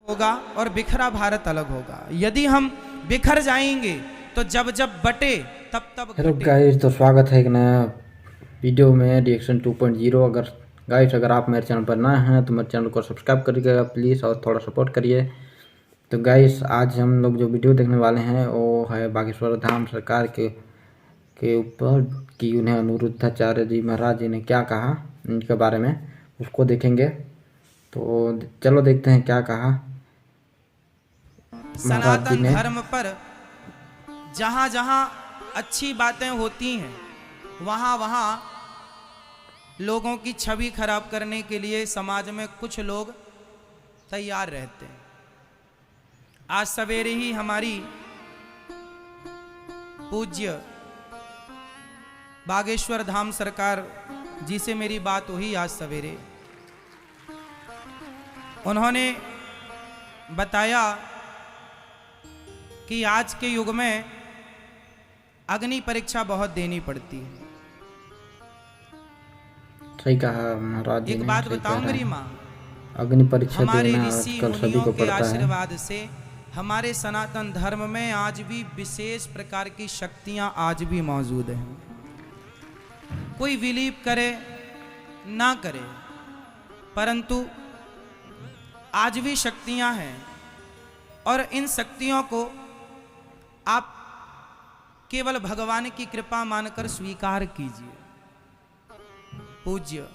होगा और बिखरा भारत अलग होगा। यदि हम बिखर जाएंगे तो जब जब बटे तब तब हेलो गाइस, तो स्वागत है एक नया वीडियो में रिएक्शन 2.0। अगर आप मेरे चैनल पर नए हैं तो मेरे चैनल को सब्सक्राइब करिएगा प्लीज़ और थोड़ा सपोर्ट करिए। तो गाइस, आज हम लोग जो वीडियो देखने वाले हैं वो है बागेश्वर धाम सरकार के ऊपर कि उन्हें अनिरुद्धाचार्य जी महाराज जी ने क्या कहा, इनके बारे में उसको देखेंगे। तो चलो देखते हैं क्या कहा महाराज जी सनातन ने। धर्म पर जहां जहां अच्छी बातें होती हैं वहां वहां लोगों की छवि खराब करने के लिए समाज में कुछ लोग तैयार रहते हैं। आज सवेरे ही हमारी पूज्य बागेश्वर धाम सरकार जी से मेरी बात हुई। आज सवेरे उन्होंने बताया कि आज के युग में अग्नि परीक्षा बहुत देनी पड़ती है। सही कहा महाराज जी ने। एक बात बताऊं मेरी माँ, अग्नि परीक्षा हमारे देना ऋषि आजकल सभी मुनियों को के पड़ता है। आशीर्वाद से हमारे सनातन धर्म में आज भी विशेष प्रकार की शक्तियां आज भी मौजूद हैं। कोई बिलीव करे ना करे, परंतु आज भी शक्तियां हैं और इन शक्तियों को आप केवल भगवान की कृपा मानकर स्वीकार कीजिए। पूज्य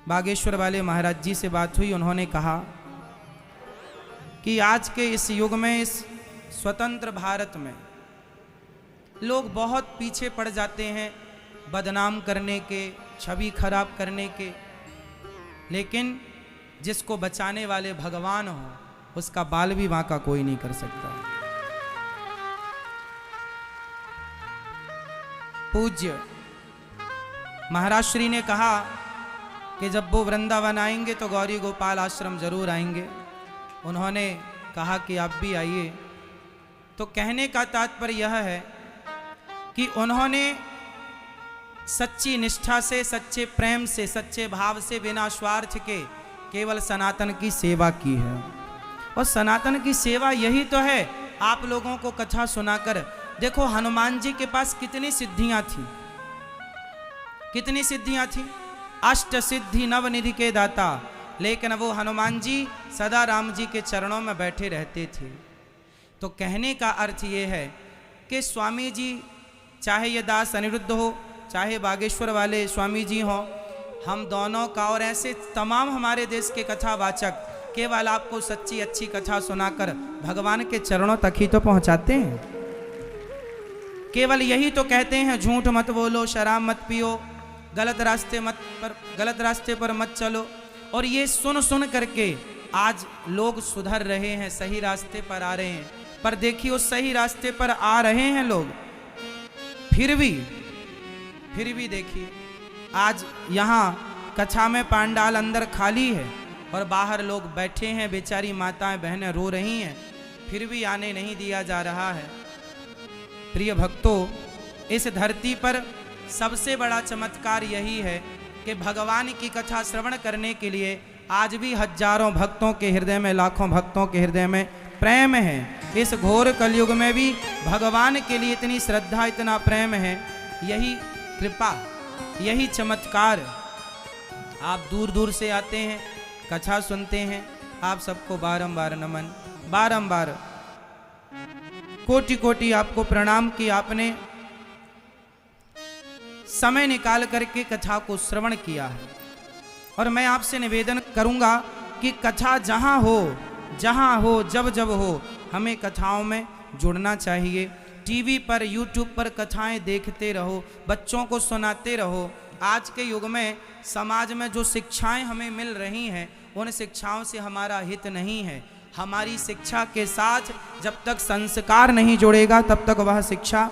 बागेश्वर वाले महाराज जी से बात हुई। उन्होंने कहा कि आज के इस युग में, इस स्वतंत्र भारत में लोग बहुत पीछे पड़ जाते हैं बदनाम करने के, छवि खराब करने के, लेकिन जिसको बचाने वाले भगवान हो उसका बाल भी बांका कोई नहीं कर सकता। पूज्य महाराज श्री ने कहा कि जब वो वृंदावन आएंगे तो गौरी गोपाल आश्रम जरूर आएंगे। उन्होंने कहा कि आप भी आइए। तो कहने का तात्पर्य यह है कि उन्होंने सच्ची निष्ठा से, सच्चे प्रेम से, सच्चे भाव से, बिना स्वार्थ के केवल सनातन की सेवा की है। और सनातन की सेवा यही तो है। आप लोगों को कथा सुनाकर देखो, हनुमान जी के पास कितनी सिद्धियां थी, कितनी सिद्धियां थी। अष्ट सिद्धि नवनिधि के दाता, लेकिन वो हनुमान जी सदा राम जी के चरणों में बैठे रहते थे। तो कहने का अर्थ ये है कि स्वामी जी, चाहे ये दास अनिरुद्ध हो, चाहे बागेश्वर वाले स्वामी जी हो, हम दोनों का और ऐसे तमाम हमारे देश के कथावाचक केवल आपको सच्ची अच्छी कथा सुनाकर भगवान के चरणों तक ही तो पहुंचाते हैं। केवल यही तो कहते हैं, झूठ मत बोलो, शराब मत पियो, गलत रास्ते पर मत चलो। और ये सुन सुन करके आज लोग सुधर रहे हैं, सही रास्ते पर आ रहे हैं। पर देखिए, उस सही रास्ते पर आ रहे हैं लोग, फिर भी देखिए आज यहाँ कक्षा में पांडाल अंदर खाली है और बाहर लोग बैठे हैं, बेचारी माताएं बहनें रो रही हैं, फिर भी आने नहीं दिया जा रहा है। प्रिय भक्तों, इस धरती पर सबसे बड़ा चमत्कार यही है कि भगवान की कथा श्रवण करने के लिए आज भी हजारों भक्तों के हृदय में, लाखों भक्तों के हृदय में प्रेम है। इस घोर कलयुग में भी भगवान के लिए इतनी श्रद्धा, इतना प्रेम है। यही कृपा, यही चमत्कार। आप दूर दूर से आते हैं, कथा सुनते हैं। आप सबको बारंबार नमन, बारंबार कोटि कोटि आपको प्रणाम कि आपने समय निकाल करके कथा को श्रवण किया है। और मैं आपसे निवेदन करूंगा कि कथा जहां हो, जब जब हो, हमें कथाओं में जुड़ना चाहिए। टीवी पर, यूट्यूब पर कथाएं देखते रहो, बच्चों को सुनाते रहो। आज के युग में समाज में जो शिक्षाएं हमें मिल रही हैं, उन शिक्षाओं से हमारा हित नहीं है। हमारी शिक्षा के साथ जब तक संस्कार नहीं जुड़ेगा तब तक वह शिक्षा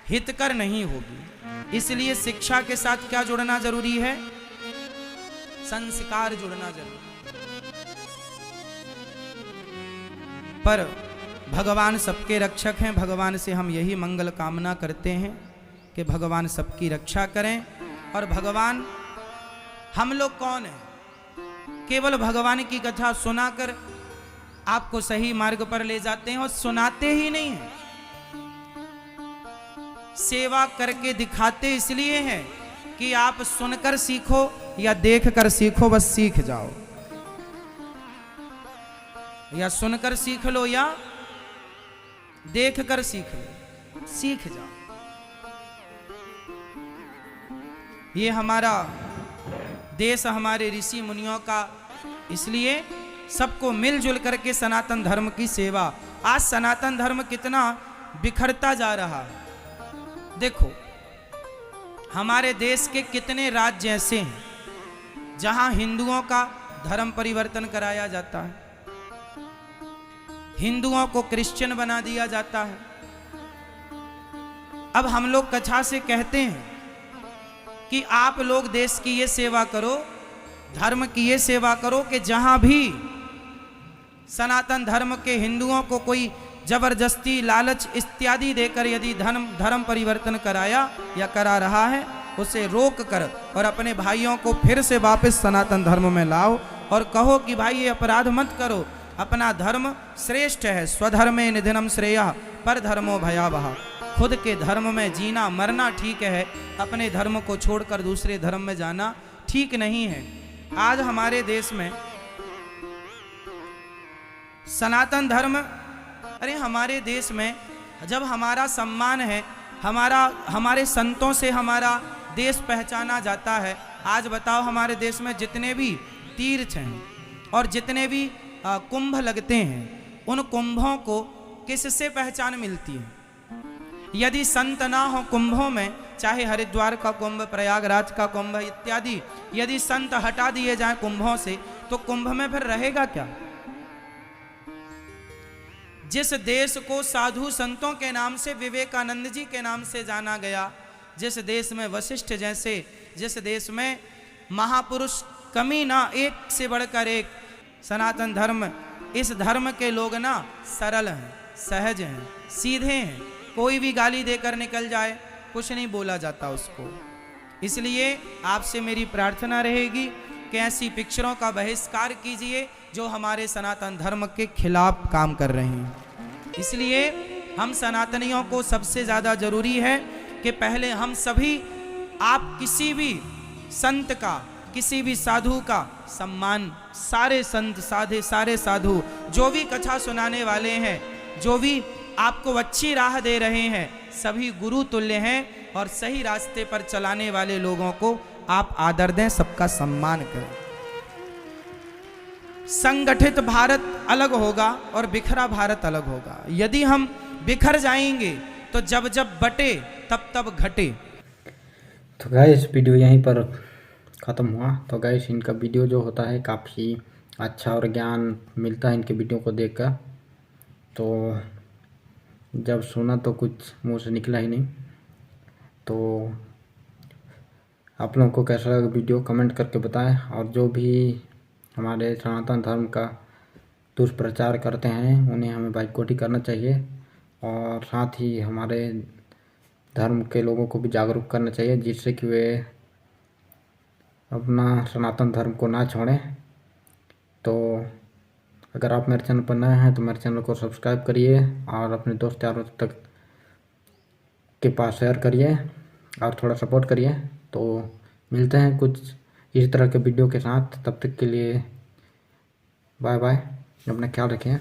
हितकर नहीं होगी। इसलिए शिक्षा के साथ क्या जुड़ना जरूरी है? संस्कार जुड़ना जरूरी। पर भगवान सबके रक्षक हैं। भगवान से हम यही मंगल कामना करते हैं कि भगवान सबकी रक्षा करें। और भगवान, हम लोग कौन हैं केवल भगवान की कथा सुनाकर आपको सही मार्ग पर ले जाते हैं और सुनाते ही नहीं हैं, सेवा करके दिखाते इसलिए हैं कि आप सुनकर सीखो या देखकर सीखो, बस सीख जाओ। या सुनकर सीख लो या देखकर सीख लो, सीख जाओ। ये हमारा देश हमारे ऋषि मुनियों का, इसलिए सबको मिलजुल करके सनातन धर्म की सेवा। आज सनातन धर्म कितना बिखरता जा रहा है। देखो हमारे देश के कितने राज्य ऐसे हैं जहां हिंदुओं का धर्म परिवर्तन कराया जाता है, हिंदुओं को क्रिश्चियन बना दिया जाता है। अब हम लोग कथा से कहते हैं कि आप लोग देश की ये सेवा करो, धर्म की ये सेवा करो कि जहां भी सनातन धर्म के हिंदुओं को कोई जबरदस्ती लालच इत्यादि देकर यदि धर्म परिवर्तन कराया या करा रहा है, उसे रोक कर और अपने भाइयों को फिर से वापस सनातन धर्म में लाओ और कहो कि भाई ये अपराध मत करो, अपना धर्म श्रेष्ठ है। स्वधर्मे निधनम श्रेयः पर धर्मो भयावह। खुद के धर्म में जीना मरना ठीक है, अपने धर्म को छोड़कर दूसरे धर्म में जाना ठीक नहीं है। आज हमारे देश में सनातन धर्म, अरे हमारे देश में जब हमारा सम्मान है, हमारे संतों से हमारा देश पहचाना जाता है। आज बताओ हमारे देश में जितने भी तीर्थ हैं और जितने भी कुंभ लगते हैं, उन कुंभों को किससे पहचान मिलती है? यदि संत ना हो कुंभों में, चाहे हरिद्वार का कुंभ, प्रयागराज का कुंभ इत्यादि, यदि संत हटा दिए जाएं कुंभों से, तो कुंभ में फिर रहेगा क्या? जिस देश को साधु संतों के नाम से, विवेकानंद जी के नाम से जाना गया, जिस देश में वशिष्ठ जैसे, जिस देश में महापुरुष कमी ना एक से बढ़कर एक, सनातन धर्म, इस धर्म के लोग ना सरल हैं, सहज हैं, सीधे हैं। कोई भी गाली देकर निकल जाए, कुछ नहीं बोला जाता उसको। इसलिए आपसे मेरी प्रार्थना रहेगी कि ऐसी पिक्चरों का बहिष्कार कीजिए जो हमारे सनातन धर्म के खिलाफ काम कर रहे हैं। इसलिए हम सनातनियों को सबसे ज़्यादा जरूरी है कि पहले हम सभी, आप किसी भी संत का, किसी भी साधु का सम्मान, सारे संत साधे, सारे साधु जो भी कथा सुनाने वाले हैं, जो भी आपको अच्छी राह दे रहे हैं, सभी गुरु तुल्य हैं और सही रास्ते पर चलाने वाले लोगों को आप आदर दें, सबका सम्मान करें। संगठित भारत अलग होगा और बिखरा भारत अलग होगा। यदि हम बिखर जाएंगे तो जब जब बटे तब तब घटे। तो गाइस वीडियो यहीं पर ख़त्म हुआ। तो गाइस इनका वीडियो जो होता है काफ़ी अच्छा और ज्ञान मिलता है इनके वीडियो को देखकर। तो जब सुना तो कुछ मुंह से निकला ही नहीं। तो आप लोगों को कैसा लगा वीडियो कमेंट करके बताएं, और जो भी हमारे सनातन धर्म का दुष्प्रचार करते हैं उन्हें हमें बाइकआउट करना चाहिए, और साथ ही हमारे धर्म के लोगों को भी जागरूक करना चाहिए, जिससे कि वे अपना सनातन धर्म को ना छोड़ें। तो अगर आप मेरे चैनल पर नए हैं तो मेरे चैनल को सब्सक्राइब करिए और अपने दोस्त यारों तक के पास शेयर करिए और थोड़ा सपोर्ट करिए। तो मिलते हैं कुछ इस तरह के वीडियो के साथ, तब तक के लिए बाय बाय, अपना ख्याल रखें।